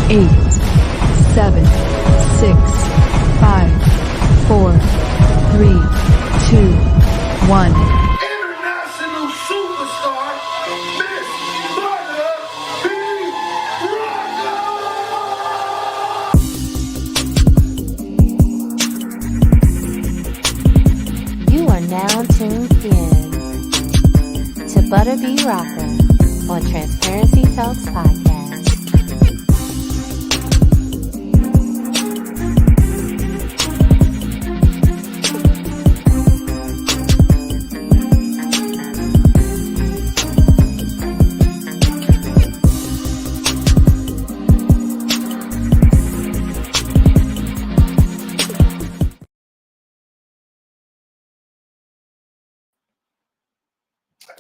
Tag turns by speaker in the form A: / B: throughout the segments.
A: 8, 7, 6, 5, 4, 3, 2, 1.
B: International superstar, Miss Mother B. Rocker!
C: You are now tuned in to Butter B Rocker on Transparency Talks Podcast.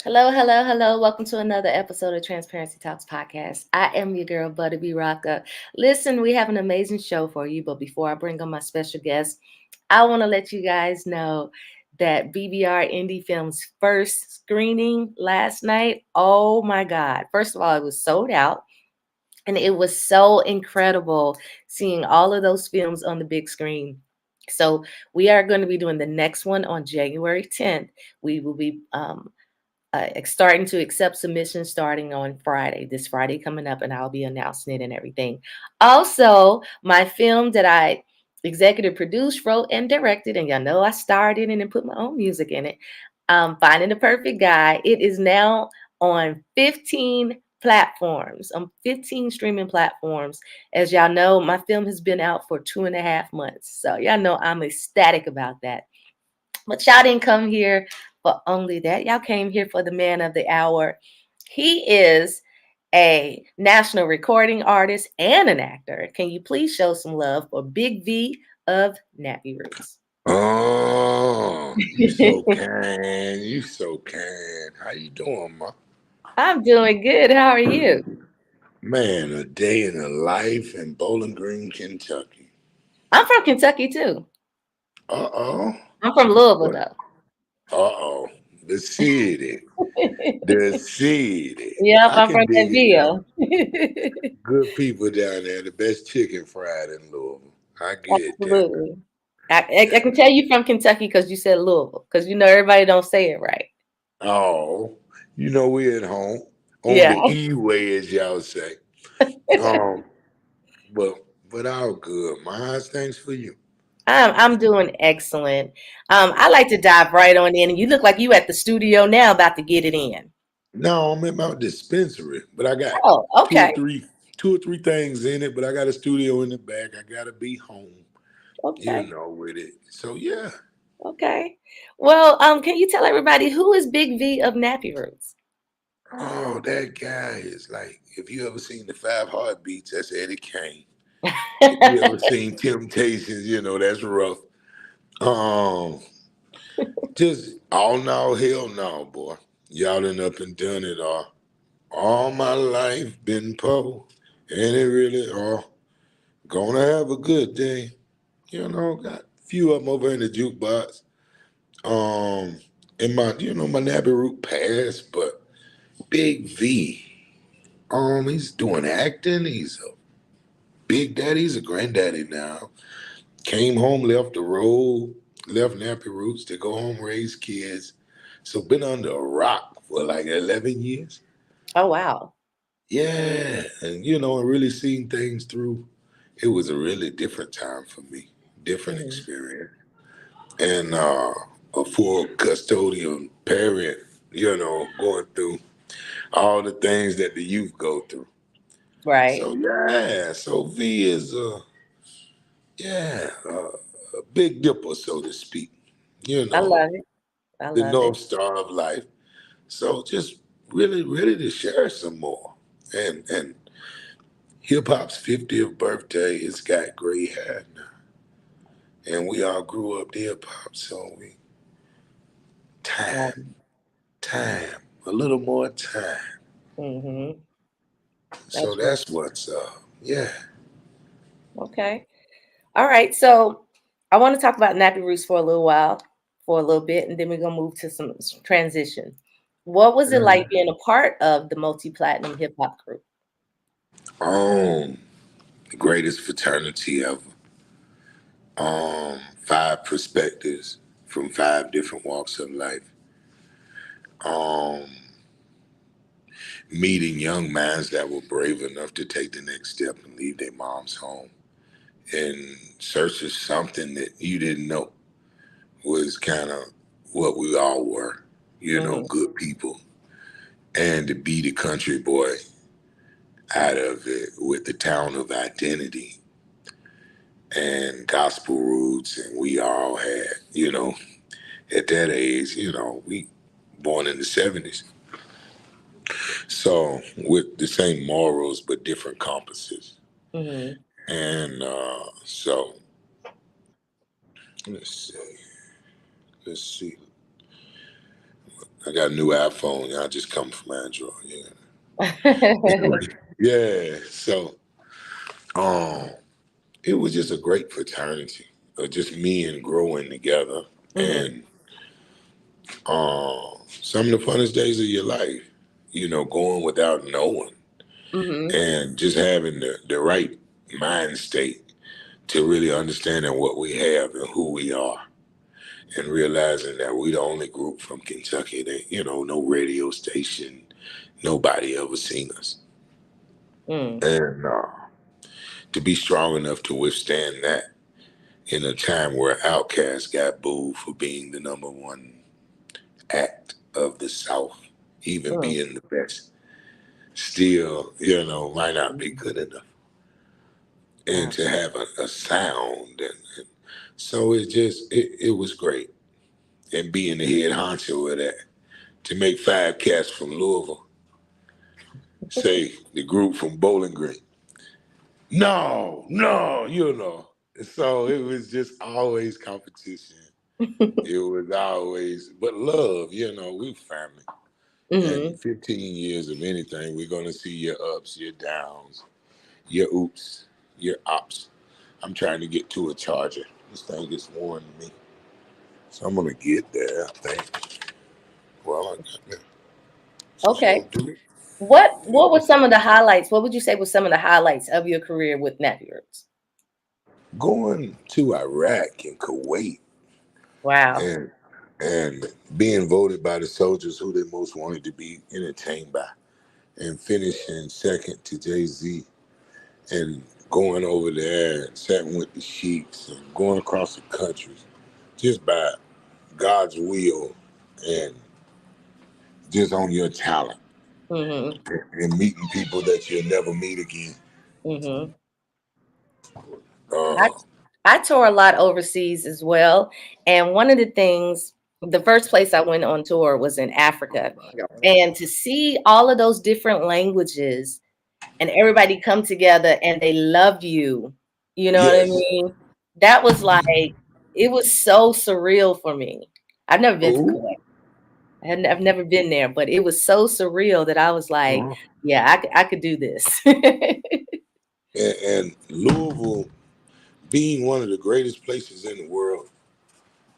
D: Hello, hello, hello. Welcome to another episode of Transparency Talks Podcast. I am your girl, Butter B Rocker. Listen, we have an amazing show for you, but before I bring on my special guest, I want to let you guys know that BBR Indie Film's first screening last night, oh my God. First of all, it was sold out, and it was so incredible seeing all of those films on the big screen. So we are going to be doing the next one on January 10th. We will be starting to accept submissions starting on Friday, this Friday coming up, and I'll be announcing it and everything. Also, my film that I executive produced, wrote, and directed, and y'all know I starred in it and put my own music in it, Finding the Perfect Guy. It is now on 15 platforms, on 15 streaming platforms. As y'all know, my film has been out for 2.5 months. So y'all know I'm ecstatic about that. But y'all didn't come here for only that. Y'all came here for the man of the hour. He is a national recording artist and an actor. Can you please show some love for Big V of Nappy Roots?
E: Oh, you so kind. You so kind. How you doing, ma?
D: I'm doing good. How are you?
E: Man, a day in the life in Bowling Green, Kentucky.
D: I'm from Kentucky too.
E: Uh-oh.
D: I'm from Louisville though.
E: Uh-oh. The city. The city.
D: Yep,
E: I
D: I'm
E: can
D: from that
E: dig it
D: Ville.
E: now. Good people down there. The best chicken fried in Louisville. I get that.
D: Absolutely. I can tell you from Kentucky because you said Louisville, because you know everybody don't say it right.
E: Oh, you know we're at home. On
D: Yeah.
E: the E-way, as y'all say. But all good. Mine's thanks for you.
D: I'm doing excellent. I like to dive right on in, and you look like you at the studio now, about to get it in.
E: No, I'm at my dispensary, but I got
D: Oh, okay,
E: two or three things in it, but I got a studio in the back. I gotta be home,
D: okay,
E: with it. So yeah.
D: okay. Well, can you tell everybody who is Big V of Nappy Roots?
E: Oh, that guy is like, if you ever seen the 5 Heartbeats, that's Eddie Kane. If you ever seen Temptations, that's rough. Um, just all no, hell no, boy. Y'all done up and done it all my life been poor. And it really gonna have a good day. Got a few of them over in the jukebox. In my my Nappy Root past, but Big V, he's doing acting. He's a big daddy. He's a granddaddy now. Came home, left the road, left Nappy Roots to go home, raise kids. So been under a rock for like 11 years.
D: Oh wow.
E: Yeah, and and really seeing things through. It was a really different time for me, different experience, and a full custodian parent, going through all the things that the youth go through.
D: Right.
E: So yeah, so V is a big dipper, so to speak.
D: I love it. I
E: The
D: love it.
E: North Star of life. So just really ready to share some more, and hip hop's 50th birthday. It's got gray hair now. And we all grew up to hip hop, so time, a little more time.
D: Mm-hmm.
E: So
D: That's right.
E: that's what's up. Yeah.
D: Okay. All right. So I want to talk about Nappy Roots for a little while, for a little bit, and then we're gonna move to some transition. What was it like being a part of the multi-platinum hip hop group?
E: Um, the greatest fraternity ever. 5 perspectives from 5 different walks of life. Meeting young minds that were brave enough to take the next step and leave their mom's home in search of something that you didn't know was kind of what we all were, good people. And to be the country boy out of it with the town of identity and gospel roots, and we all had, at that age, we born in the 70s. So with the same morals but different compasses.
D: Mm-hmm.
E: And so let's see. I got a new iPhone. I just come from Android. Yeah. Yeah. So it was just a great fraternity of just me and growing together.
D: Mm-hmm.
E: And some of the funnest days of your life, going without knowing
D: Mm-hmm.
E: and just having the right mind state to really understanding what we have and who we are, and realizing that we the only group from Kentucky that, no radio station, nobody ever seen us.
D: Mm.
E: And to be strong enough to withstand that in a time where Outkast got booed for being the #1 act of the South, even
D: Mm.
E: being the best, still, might not be good enough. And to have a sound. And so it was great. And being the head honcho of that, to make 5 cats from Louisville say the group from Bowling Green. No. So it was just always competition. It was always, but love, we family.
D: Mm-hmm.
E: And 15 years of anything, we're going to see your ups, your downs, your oops, your ops. I'm trying to get to a charger. This thing gets warning me. So I'm going to get there, I think. Well, I got that.
D: Okay.
E: So,
D: What were some of the highlights? What would you say were some of the highlights of your career with Nappy Roots?
E: going to Iraq and Kuwait
D: Wow.
E: and being voted by the soldiers who they most wanted to be entertained by, and finishing second to Jay-Z, and going over there and sitting with the sheiks and going across the country just by God's will and just on your talent,
D: Mm-hmm.
E: and meeting people that you'll never meet again.
D: Mm-hmm. I,
E: Uh,
D: I tour a lot overseas as well. And one of the things, the first place I went on tour was in Africa. And to see all of those different languages and everybody come together and they love you, you know what I
E: yes.
D: mean? That was like, it was so surreal for me. I've never been to
E: Ooh.
D: Kuwait. I've never been there, but it was so surreal that I was like,
E: Uh-huh.
D: yeah, I could do this.
E: And Louisville being one of the greatest places in the world,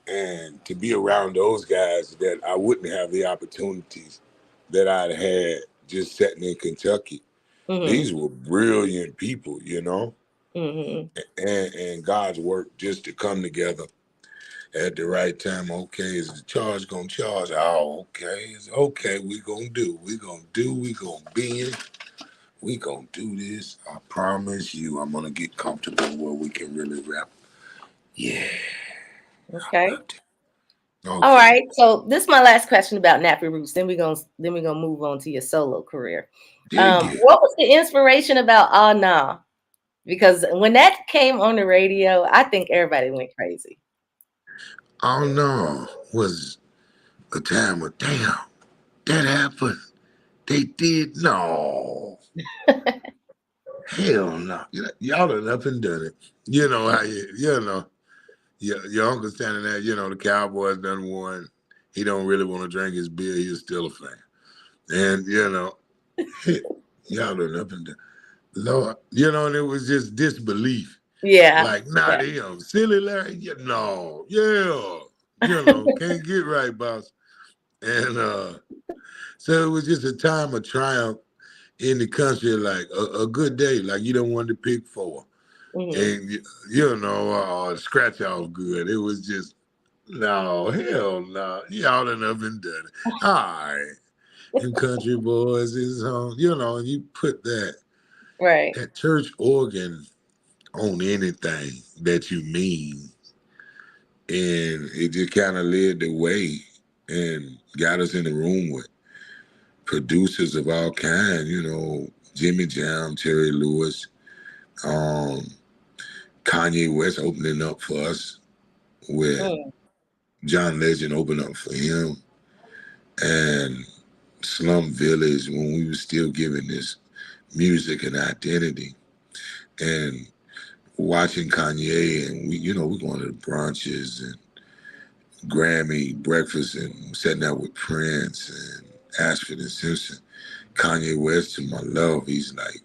E: and to be around those guys that I wouldn't have the opportunities that I'd had just sitting in Kentucky.
D: Hmm.
E: These were brilliant people,
D: Hmm.
E: and God's work just to come together at the right time. Okay, is the charge gonna charge? Oh, okay. It's okay, we gonna do. We gonna bend. We gonna do this. I promise you, I'm gonna get comfortable where we can really rap. Yeah, I
D: Okay.
E: loved it.
D: All
E: Okay.
D: right. So this is my last question about Nappy Roots. Then we're gonna move on to your solo career.
E: Dig it.
D: What was the inspiration about Ah Nah? Because when that came on the radio, I think everybody went crazy.
E: Oh no, was a time of damn, that happened. They did no. Hell no. Y'all done up and done it. You know how your uncle standing there, the Cowboys done won. He don't really want to drink his beer, he's still a fan. And y'all done up and done. Lord, and it was just disbelief.
D: Yeah.
E: Like, not
D: Yeah.
E: him. Silly Larry, no, yeah. Can't get right, boss. And so it was just a time of triumph in the country, like a good day, like you don't want to pick four. And, scratch off good. It was just, no, hell no. Y'all done up and done it. All right. And country boys is on, and you put
D: Right.
E: that church organ on anything that you mean. And it just kind of led the way and got us in the room with producers of all kinds, Jimmy Jam, Terry Lewis, Kanye West opening up for us, with John Legend opening up for him, and Slum Village when we were still giving this music and identity, and watching Kanye, and we going to the brunches and Grammy breakfast and sitting out with Prince and Ashford and Simpson. Kanye West, to my love, he's like,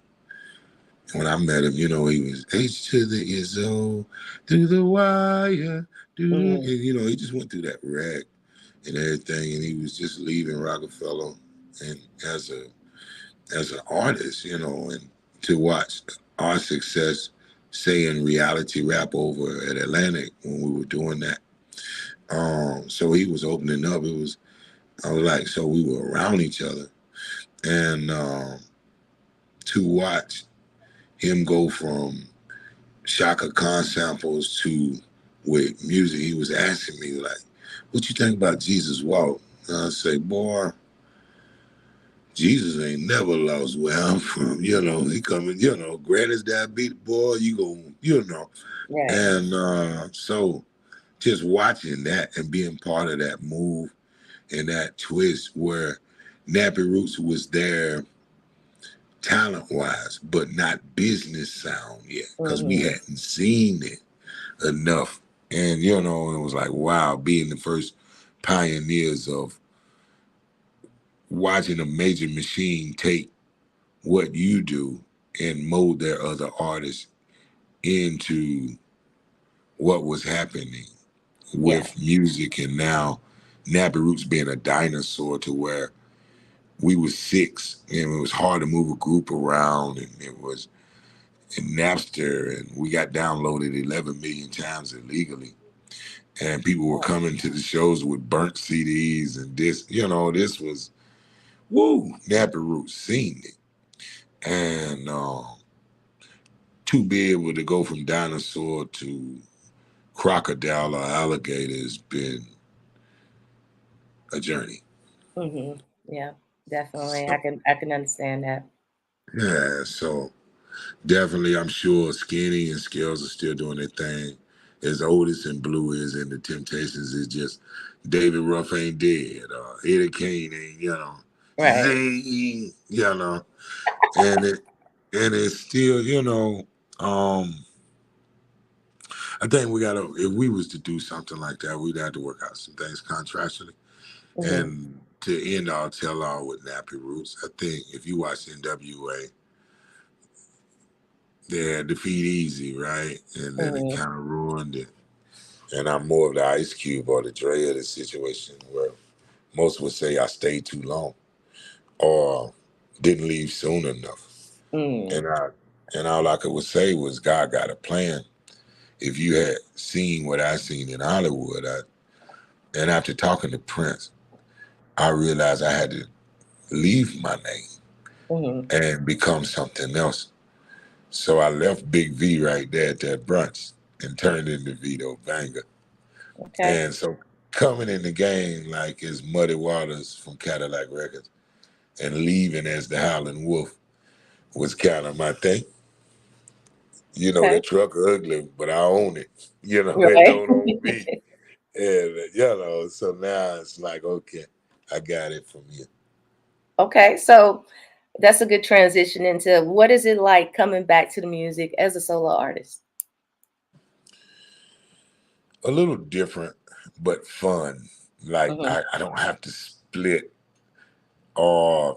E: when I met him, he was H to the Izzo, through the wire, and, he just went through that wreck and everything, and he was just leaving Rockefeller, and as an artist, and to watch our success, say in reality rap over at Atlantic when we were doing that. So he was opening up. I was like, so we were around each other, and to watch him go from Shaka Khan samples to with music, he was asking me like, "What you think about Jesus Walk?" And I say, "Boy, Jesus ain't never lost where I'm from. He coming. Granny's diabetes, boy. You go.
D: Right.
E: And so just watching that and being part of that move and that twist where Nappy Roots was there talent-wise, but not business sound yet, because we hadn't seen it enough. And, it was like, wow, being the first pioneers of watching a major machine take what you do and mold their other artists into what was happening with music. And now Nappy Roots being a dinosaur to where we were 6 and it was hard to move a group around, and it was in Napster, and we got downloaded 11 million times illegally. And people were coming to the shows with burnt CDs, and this was, woo, Nappy Roots seen it. And to be able to go from dinosaur to crocodile or alligator has been a journey.
D: Yeah, definitely.
E: So,
D: I can understand that.
E: yeah, so definitely, I'm sure Skinny and Scales are still doing their thing. As Otis and Blue is, and the Temptations is just David Ruff ain't dead, or Eddie Kane ain't,
D: Right.
E: Zing, and it's still, I think we gotta, if we was to do something like that, we'd have to work out some things contractually. And to end our tell-all with Nappy Roots, I think if you watch NWA, they had Defeat Easy, right? And then it kind of ruined it. And I'm more of the Ice Cube or the Dre of the situation, where most would say I stayed too long or didn't leave soon enough. And all I could say was God got a plan. If you had seen what I seen in Hollywood, and after talking to Prince, I realized I had to leave my name and become something else. So I left Big V right there at that brunch and turned into Vito Banger.
D: Okay.
E: And so coming in the game like as Muddy Waters from Cadillac Records and leaving as the Howlin' Wolf was kind of my thing. That truck ugly, but I own it. It don't own me. And, so now it's like, okay, I got it from you.
D: Okay, so that's a good transition into what is it like coming back to the music as a solo artist?
E: A little different, but fun. Like I don't have to split, or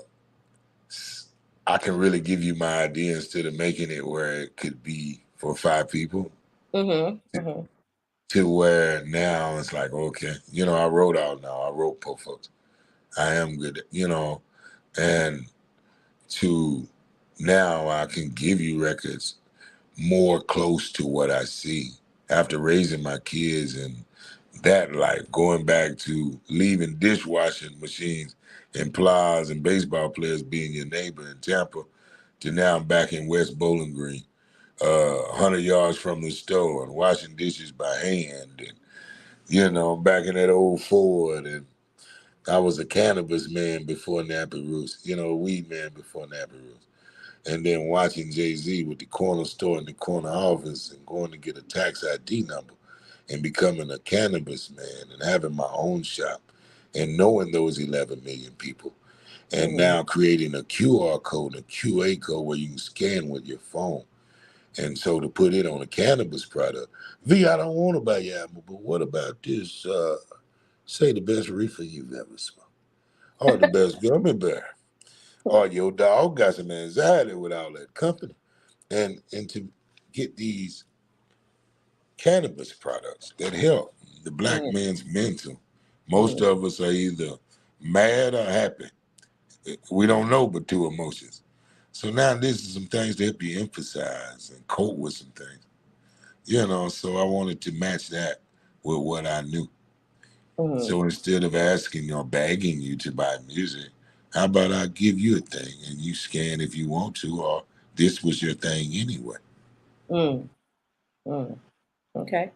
E: I can really give you my idea instead of making it where it could be for 5 people. To where now it's like, okay, I wrote out now. I wrote poor folks. I am good, and to now I can give you records more close to what I see after raising my kids and that life, going back to leaving dishwashing machines and pliers and baseball players being your neighbor in Tampa to now I'm back in West Bowling Green, 100 yards from the store and washing dishes by hand. And, back in that old Ford. And I was a cannabis man before Nappy Roots, weed man before Nappy Roots. And then watching Jay-Z with the corner store and the corner office and going to get a tax ID number and becoming a cannabis man and having my own shop and knowing those 11 million people and now creating a QR code, a QA code where you can scan with your phone. And so to put it on a cannabis product, V, I don't want to buy your apple, but what about this? Say the best reefer you've ever smoked. Or the best gummy bear. Or your dog got some anxiety with all that company. And to get these cannabis products that help the black man's mental. Most of us are either mad or happy. We don't know but two emotions. So now this is some things that help you emphasize and cope with some things. So I wanted to match that with what I knew. So instead of asking or begging you to buy music, how about I give you a thing and you scan if you want to, or this was your thing anyway.
D: Okay.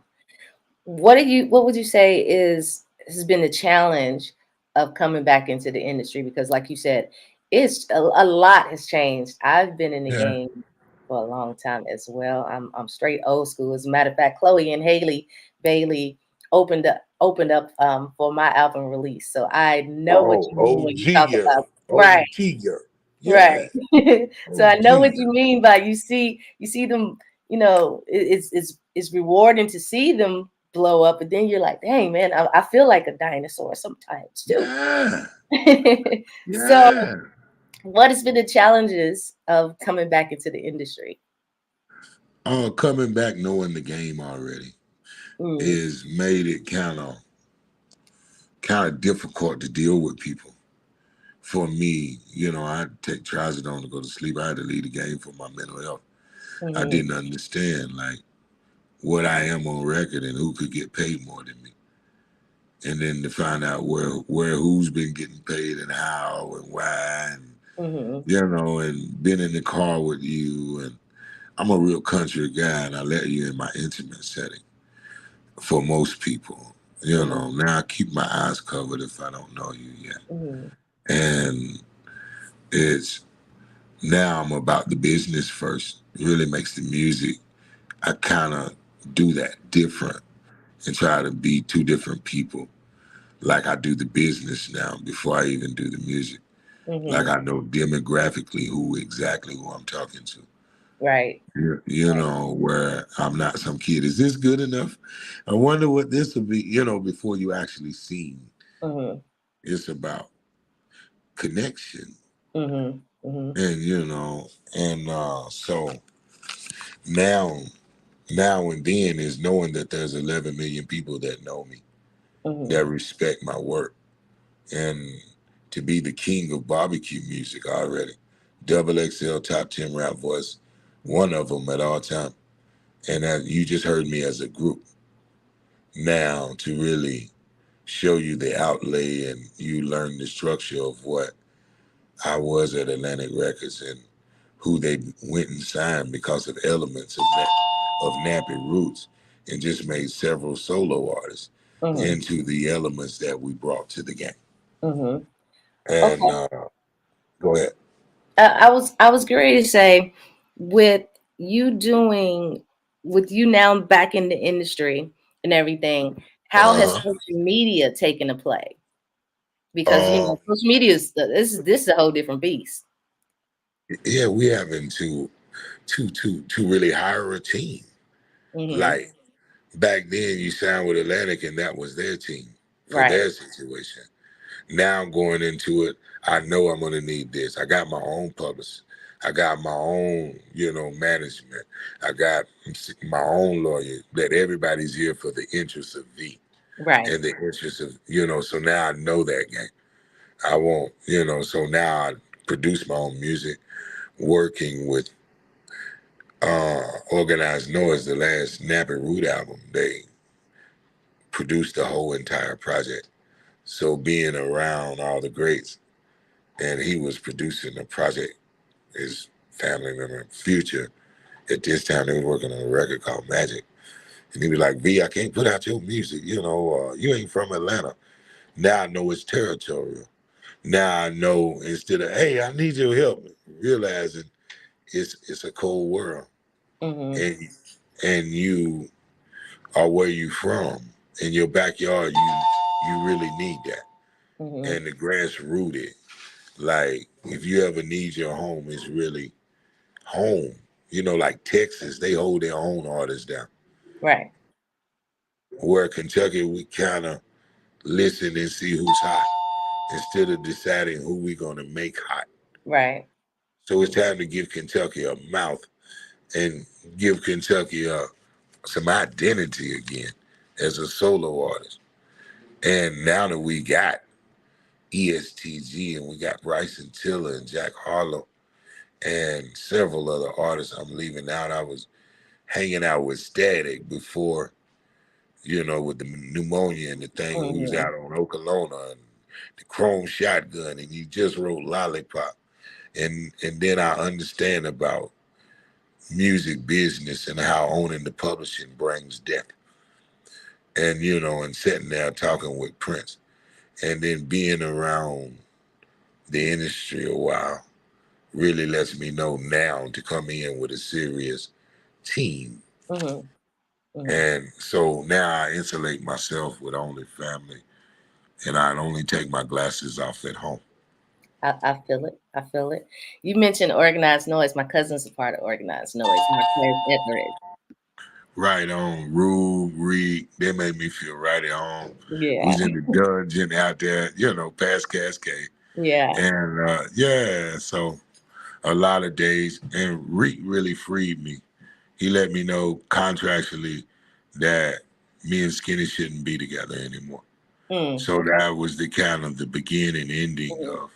D: What would you say has been the challenge of coming back into the industry? Because like you said, it's a lot has changed. I've been in the game for a long time as well. I'm straight old school. As a matter of fact, Chloe and Haley Bailey opened up for my album release. So I know what you mean when you talk about right.
E: Yeah.
D: Right. So I know what you mean by you see them, it's rewarding to see them blow up, but then you're like, dang man, I feel like a dinosaur sometimes too. So what has been the challenges of coming back into the industry?
E: Coming back knowing the game already is made it kind of difficult to deal with people. For me, I take trazodone to go to sleep. I had to leave the game for my mental health. I didn't understand like what I am on record and who could get paid more than me. And then to find out where who's been getting paid and how and why and and been in the car with you. And I'm a real country guy and I let you in my intimate setting for most people. Now I keep my eyes covered if I don't know you yet. And it's now I'm about the business first. It really makes the music. I kind of do that different and try to be two different people. Like I do the business now before I even do the music. Like I know demographically who I'm talking to.
D: Right.
E: Where I'm not some kid. Is this good enough? I wonder what this will be, before you actually sing. It's about connection. And, so now and then is knowing that there's 11 million people that know me, that respect my work. And to be the king of barbecue music already. Double XL top 10 rap voice, one of them at all time. And you just heard me as a group. Now to really show you the outlay and you learn the structure of what I was at Atlantic Records and who they went and signed because of elements of Nappy Roots and just made several solo artists into the elements that we brought to the game. And go ahead.
D: I was going to say with you now back in the industry and everything, how has social media taken a play? Because social media this is a whole different beast.
E: Yeah, we having to really hire a team. Like back then, you signed with Atlantic, and that was their team for their situation. Now going into it, I know I'm going to need this. I got my own publicist. I got my own, management. I got my own lawyer. That everybody's here for the interest of V, and the interest of so now I know that game. I won't, so now I produce my own music, working with Organized Noise, the last Nappy Root album. They produced the whole entire project. So being around all the greats, and he was producing the project, his family member, Future, at this time they were working on a record called Magic. And he was like, V, I can't put out your music, you ain't from Atlanta. Now I know it's territorial. Now I know, instead of, hey, I need your help, realizing it's a cold world.
D: Mm-hmm.
E: And you are where you from. In your backyard, you really need that.
D: Mm-hmm.
E: And the grass rooted. Like, if you ever need your home, it's really home. Like Texas, they hold their own artists down.
D: Right.
E: Where Kentucky, we kind of listen and see who's hot instead of deciding who we're going to make hot.
D: Right.
E: So it's time to give Kentucky a mouth and give Kentucky some identity again as a solo artist. And now that we got ESTG and we got Bryson Tiller and Jack Harlow and several other artists I'm leaving out. I was hanging out with Static before, with the pneumonia and the thing. And we was out on Okolona and the Chrome Shotgun, and you just wrote Lollipop. And then I understand about music business and how owning the publishing brings death. And, and sitting there talking with Prince. And then being around the industry a while really lets me know now to come in with a serious team.
D: Mm-hmm. Mm-hmm.
E: And so now I insulate myself with only family, and I only take my glasses off at home.
D: I feel it. I feel it. You mentioned Organized Noise. My cousin's a part of Organized Noise.
E: Right on. Rube, Reed, they made me feel right at home.
D: Yeah.
E: Who's in the dungeon out there, past Cascade.
D: Yeah.
E: And so a lot of days, and Reed really freed me. He let me know contractually that me and Skinny shouldn't be together anymore. So that was the kind of the beginning, ending of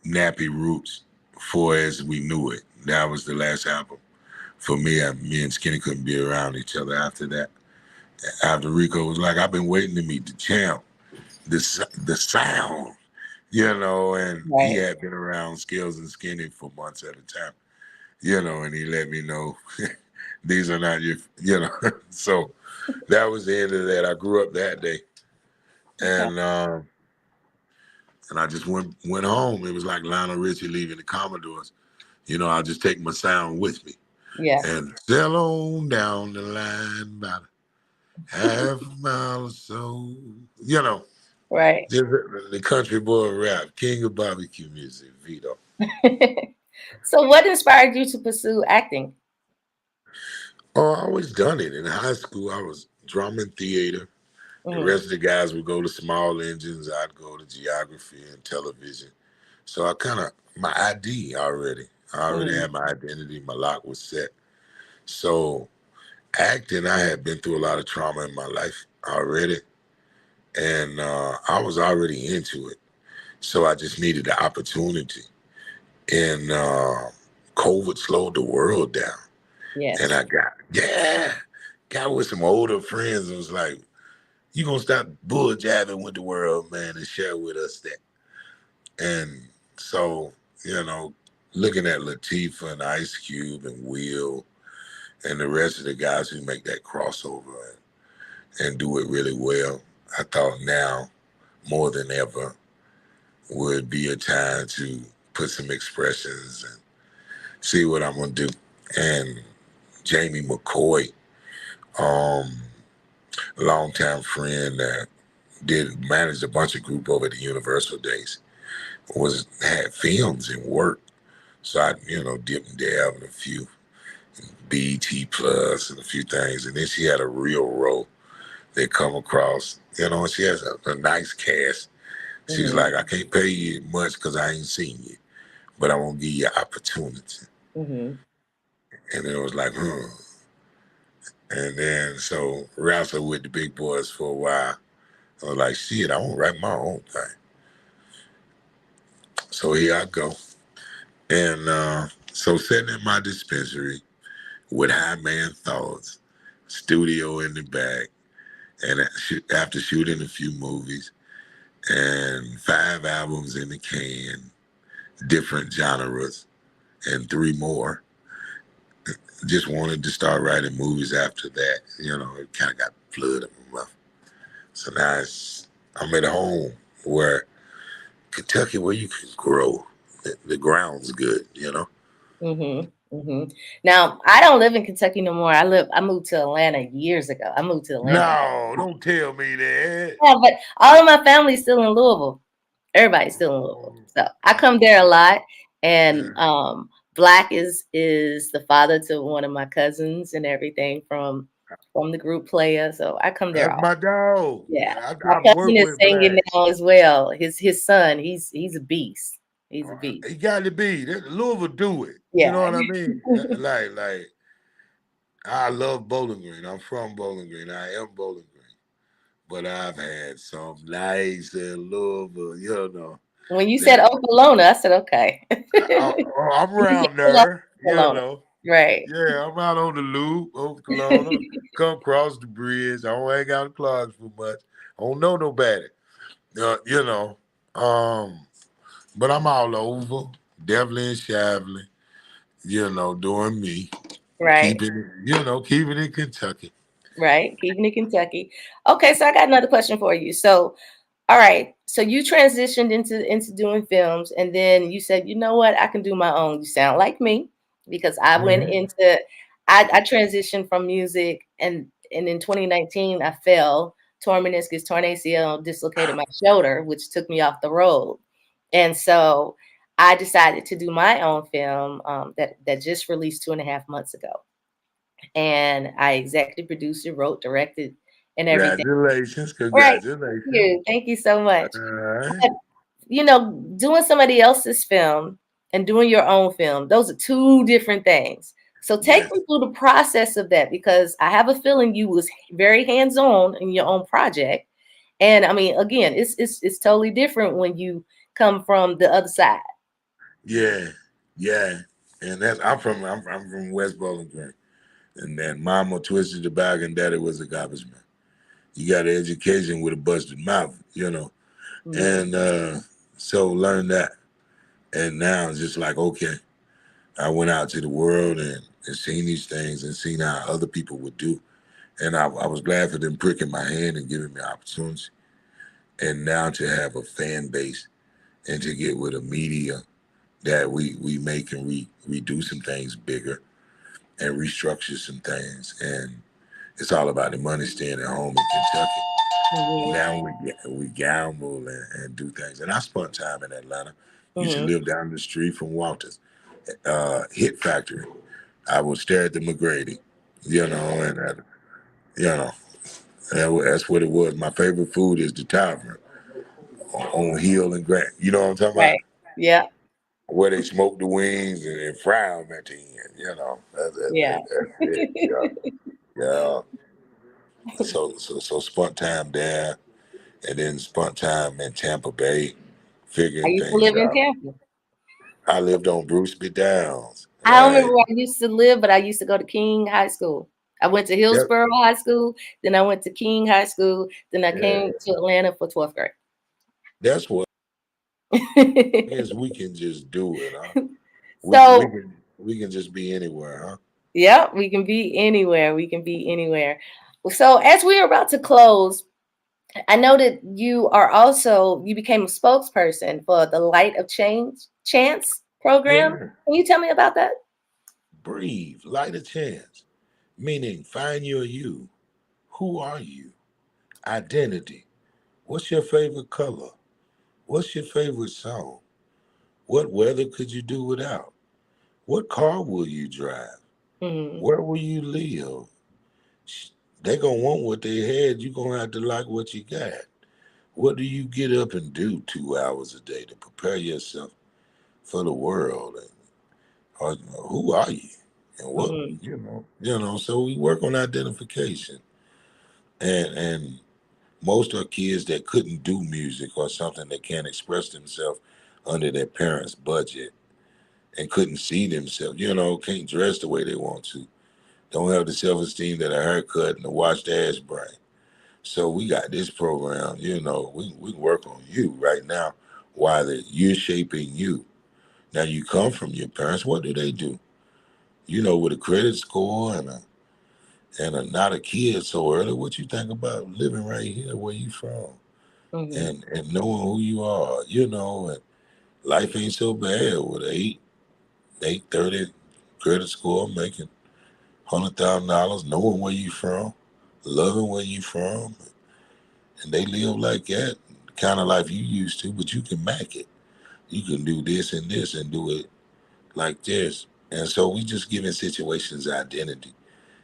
E: Nappy Roots for as we knew it. That was the last album. For me, me and Skinny couldn't be around each other after that. After Rico was like, I've been waiting to meet the champ, the sound, and
D: Right.
E: He had been around Skills and Skinny for months at a time, and he let me know these are not your, So that was the end of that. I grew up that day. And I just went home. It was like Lionel Richie leaving the Commodores. I'll just take my sound with me.
D: Yeah.
E: And sail on down the line about half a mile or so.
D: Right.
E: Just the country boy rap, king of barbecue music, Vito.
D: So what inspired you to pursue acting?
E: Oh, I always done it. In high school, I was drumming theater. The rest of the guys would go to small engines. I'd go to geography and television. So I kind of, my ID already. I already had my identity. My lock was set. So acting, I had been through a lot of trauma in my life already. And I was already into it. So I just needed the opportunity. And COVID slowed the world down.
D: Yes.
E: And I got with some older friends and was like, you gonna stop bull jabbing with the world, man, and share with us that. And so, looking at Latifah and Ice Cube and Will and the rest of the guys who make that crossover and do it really well, I thought now more than ever would be a time to put some expressions and see what I'm gonna do. And Jamie McCoy, longtime friend that managed a bunch of group over the Universal Days, had films and work. So I, dip and dab in a few BET Plus and a few things. And then she had a real role that come across, and she has a nice cast. She's like, I can't pay you much because I ain't seen you, but I won't give you an opportunity. And then it was like, And then so wrestled with the big boys for a while. I was like, shit, I want to write my own thing. So here I go. And so sitting in my dispensary with high man thoughts, studio in the back, and after shooting a few movies and 5 albums in the can, different genres, and 3 more, just wanted to start writing movies after that. It kind of got flooded in my mouth. So now I'm at home where Kentucky, where you can grow. The ground's good.
D: Now, I don't live in Kentucky no more. I moved to Atlanta years ago. I moved to Atlanta.
E: No, don't tell me that.
D: Yeah, but all of my family's still in Louisville. Everybody's still in Louisville. So I come there a lot. And Black is the father to one of my cousins and everything from the group Player. So I come there
E: That's
D: often.
E: my dog.
D: Yeah. My
E: I've
D: cousin
E: worked
D: is
E: with
D: singing
E: Black.
D: now as well. His son, he's a beast. He's a beast.
E: He got to be. Louisville do it.
D: Yeah.
E: You know what I mean? like, I love Bowling Green. I'm from Bowling Green. I am Bowling Green. But I've had some nights in Louisville.
D: When you said Oklahoma, I said, okay.
E: I'm around there,
D: Right.
E: Yeah, I'm out on the loop, Oklahoma. Come across the bridge. I don't hang out in Clarksville much. I don't know nobody. But I'm all over, definitely in Shavlin, doing me.
D: Right.
E: Keeping it in Kentucky.
D: Right. Keeping it Kentucky. Okay, so I got another question for you. So, all right. So you transitioned into doing films, and then you said, you know what, I can do my own. You sound like me, because I went into I transitioned from music, and in 2019 I fell, torn meniscus, torn ACL, dislocated my shoulder, which took me off the road. And so I decided to do my own film that just released 2.5 months ago. And I executive produced it, wrote, directed, and everything.
E: Congratulations.
D: Right. Thank you so much. But, doing somebody else's film and doing your own film, those are two different things. So take me through the process of that, because I have a feeling you was very hands-on in your own project. And I mean, again, it's totally different when you come from the other side.
E: Yeah. And I'm from West Bowling Green. And then mama twisted the bag and daddy was a garbage man. You got an education with a busted mouth, And so learned that. And now it's just like, okay, I went out to the world and seen these things and seen how other people would do. And I was glad for them pricking my hand and giving me opportunity. And now to have a fan base and to get with a media that we make and redo some things bigger and restructure some things. And it's all about the money staying at home in Kentucky. Now we gamble and do things. And I spent time in Atlanta. Used to live down the street from Walters Hit Factory. I would stare at the McGrady, and that's what it was. My favorite food is the tavern on Hill and Grant. You know what I'm talking about?
D: Yeah.
E: Where they smoke the wings and fry them at the end. That's it. Yeah. So spent time there, and then spent time in Tampa Bay, figuring
D: I used to
E: things
D: live in
E: out.
D: Tampa.
E: I lived on Bruce B. Downs.
D: I don't remember where I used to live, but I used to go to King High School. I went to Hillsborough High School, then I went to King High School, then I came to Atlanta for 12th grade.
E: That's what is we can just do it, huh? We can just be anywhere, huh?
D: Yeah, we can be anywhere. We can be anywhere. So as we are about to close, I know that you became a spokesperson for the Light of Chance program.
E: Yeah.
D: Can you tell me about that?
E: Breathe, light a chance. Meaning find your you. Who are you? Identity. What's your favorite color? What's your favorite song? What weather could you do without? What car will you drive? Where will you live? They gonna want what they had. You're gonna have to like what you got. What do you get up and do 2 hours a day to prepare yourself for the world? Or who are you? And what so we work on identification. And most are kids that couldn't do music or something that can't express themselves under their parents' budget. and couldn't see themselves, can't dress the way they want to, don't have the self-esteem that a haircut and a washed ass bring. So we got this program, we work on you right now while you're shaping you. Now you come from your parents, what do they do? With a credit score and not a kid so early, what you think about living right here where you from and knowing who you are, and life ain't so bad with 830 credit score, making $100,000, knowing where you from, loving where you from, and they live like that, kind of life you used to, but you can make it. You can do this and this and do it like this. And so we just giving situations identity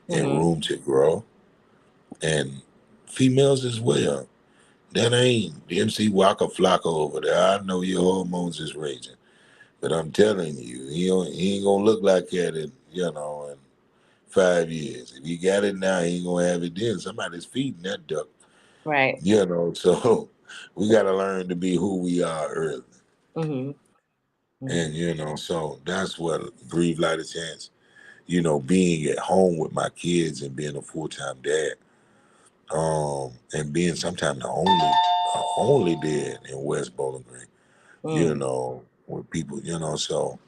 E: and room to grow. And females as well. That ain't the MC Waka Flocka over there. I know your hormones is raging. But I'm telling you, he ain't gonna look like that in 5 years. If he got it now, he ain't gonna have it then. Somebody's feeding that duck.
D: Right.
E: So we gotta learn to be who we are early. And so that's what Breathe Light a Chance, being at home with my kids and being a full-time dad. And being sometimes the only dad in West Bowling Green, with people, so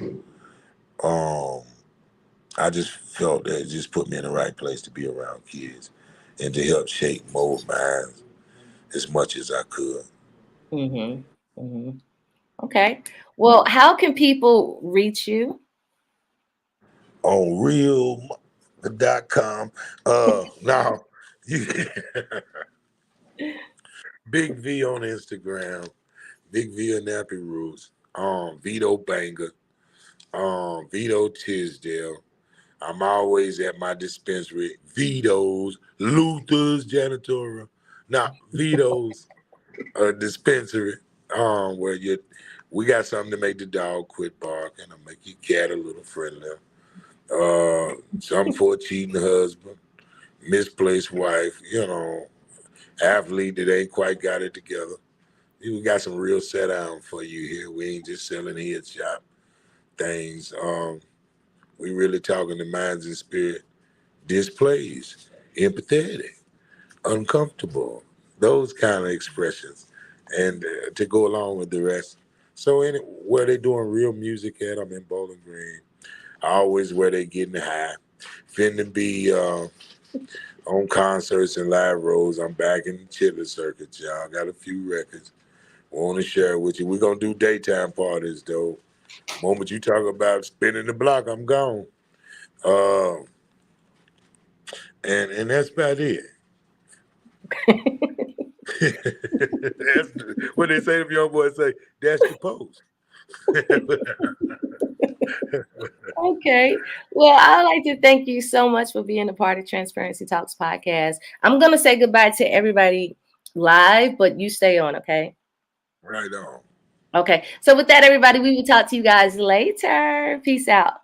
E: I just felt that it just put me in the right place to be around kids and to help shape, mold minds as much as I could.
D: Okay. Well, how can people reach you?
E: On real.com. Now, Big V on Instagram, Big V of Nappy Roots, Vito Banger, Vito Tisdale. I'm always at my dispensary, Vito's, Luther's Janitorial, not Vito's dispensary, where we got something to make the dog quit barking and make your cat a little friendlier. Something for a cheating husband, misplaced wife, athlete that ain't quite got it together. We got some real set down for you here. We ain't just selling headshot things. We really talking the minds and spirit displays, empathetic, uncomfortable, those kind of expressions, and to go along with the rest. So where they doing real music at, I'm in Bowling Green. Always where they getting high. Finna be on concerts and live roads. I'm back in the Chitlin circuit, y'all. Got a few records. Want to share it with you. We're gonna do daytime parties though. Moment you talk about spinning the block, I'm gone. And that's about it. That's what they say. If your boy say, that's the post.
D: Okay. Well, I'd like to thank you so much for being a part of Transparency Talks podcast. I'm going to say goodbye to everybody live, but you stay on, okay?
E: Right on.
D: Okay. So with that, everybody, we will talk to you guys later. Peace out.